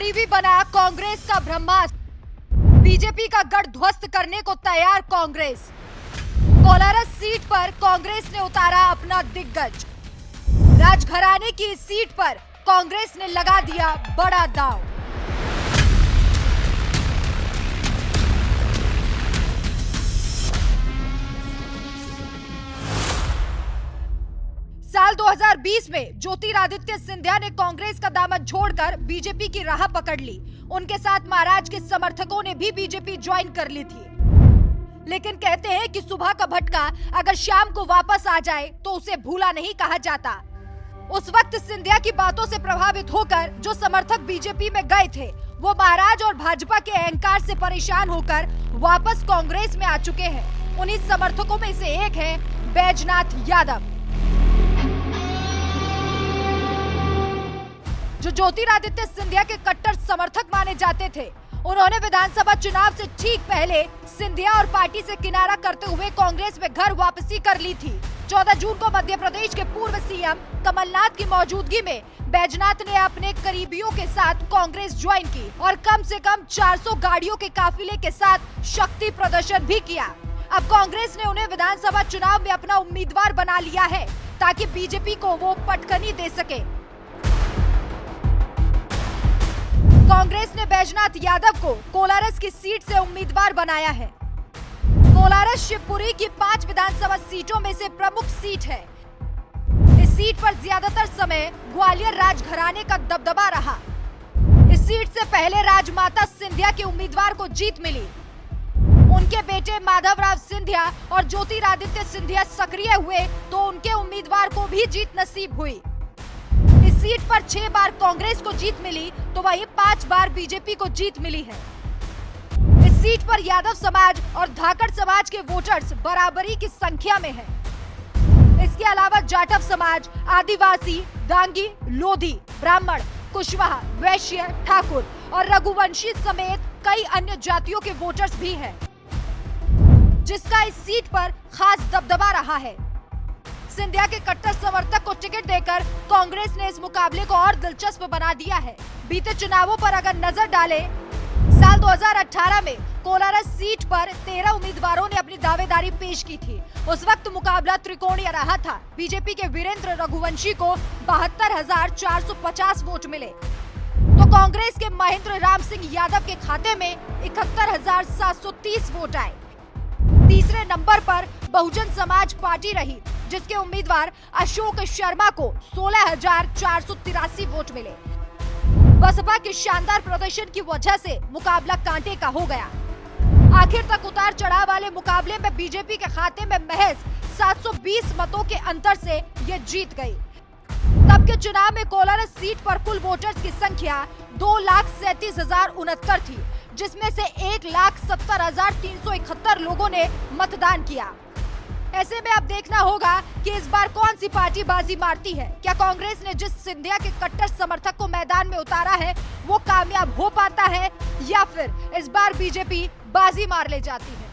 करीबी बना कांग्रेस का ब्रह्मास्त्र, बीजेपी का गढ़ ध्वस्त करने को तैयार कांग्रेस। कोलारस सीट पर कांग्रेस ने उतारा अपना दिग्गज। राजघराने की इस सीट पर कांग्रेस ने लगा दिया बड़ा दांव। साल 2020 में ज्योतिरादित्य सिंधिया ने कांग्रेस का दामन छोड़कर बीजेपी की राह पकड़ ली। उनके साथ महाराज के समर्थकों ने भी बीजेपी ज्वाइन कर ली थी। लेकिन कहते हैं कि सुबह का भटका अगर शाम को वापस आ जाए तो उसे भूला नहीं कहा जाता। उस वक्त सिंधिया की बातों से प्रभावित होकर जो समर्थक बीजेपी में गए थे, वो महाराज और भाजपा के अहंकार से परेशान होकर वापस कांग्रेस में आ चुके हैं। उन्हीं समर्थकों में से एक है बैजनाथ यादव, जो ज्योतिरादित्य सिंधिया के कट्टर समर्थक माने जाते थे। उन्होंने विधानसभा चुनाव से ठीक पहले सिंधिया और पार्टी से किनारा करते हुए कांग्रेस में घर वापसी कर ली थी। 14 जून को मध्य प्रदेश के पूर्व सीएम कमलनाथ की मौजूदगी में बैजनाथ ने अपने करीबियों के साथ कांग्रेस ज्वाइन की और कम से कम 400 गाड़ियों के काफिले के साथ शक्ति प्रदर्शन भी किया। अब कांग्रेस ने उन्हें विधानसभा चुनाव में अपना उम्मीदवार बना लिया है ताकि बीजेपी को वो पटखनी दे सके। कांग्रेस ने बैजनाथ यादव को कोलारस की सीट से उम्मीदवार बनाया है। कोलारस शिवपुरी की 5 विधानसभा सीटों में से प्रमुख सीट है। इस सीट पर ज्यादातर समय ग्वालियर राजघराने का दबदबा रहा। इस सीट से पहले राजमाता सिंधिया के उम्मीदवार को जीत मिली। उनके बेटे माधवराव सिंधिया और ज्योतिरादित्य सिंधिया सक्रिय हुए तो उनके उम्मीदवार को भी जीत नसीब हुई। इस सीट पर 6 बार कांग्रेस को जीत मिली तो वहीं 5 बार बीजेपी को जीत मिली है। इस सीट पर यादव समाज और धाकड़ समाज के वोटर्स बराबरी की संख्या में हैं। इसके अलावा जाटव समाज, आदिवासी, डांगी, लोधी, ब्राह्मण, कुशवाहा, वैश्य, ठाकुर और रघुवंशी समेत कई अन्य जातियों के वोटर्स भी हैं, जिसका इस सीट पर खास दबदबा रहा है। सिंधिया के कट्टर समर्थक को टिकट देकर कांग्रेस ने इस मुकाबले को और दिलचस्प बना दिया है। बीते चुनावों पर अगर नजर डालें, साल 2018 में कोलारस सीट पर 13 उम्मीदवारों ने अपनी दावेदारी पेश की थी। उस वक्त मुकाबला त्रिकोणीय रहा था। बीजेपी के वीरेंद्र रघुवंशी को 72,450 वोट मिले तो कांग्रेस के महेंद्र राम सिंह यादव के खाते में 71,730 वोट आए। तीसरे नंबर पर बहुजन समाज पार्टी रही, जिसके उम्मीदवार अशोक शर्मा को 16,483 वोट मिले। बसपा के शानदार प्रदर्शन की वजह से मुकाबला कांटे का हो गया। आखिर तक उतार चढ़ाव वाले मुकाबले में बीजेपी के खाते में महज 720 मतों के अंतर से ये जीत गई। तब के चुनाव में कोलारस सीट पर कुल वोटर्स की संख्या 2,37,069 थी, जिसमें से 1,70,371 लोगों ने मतदान किया। ऐसे में अब देखना होगा कि इस बार कौन सी पार्टी बाजी मारती है। क्या कांग्रेस ने जिस सिंधिया के कट्टर समर्थक को मैदान में उतारा है वो कामयाब हो पाता है या फिर इस बार बीजेपी बाजी मार ले जाती है।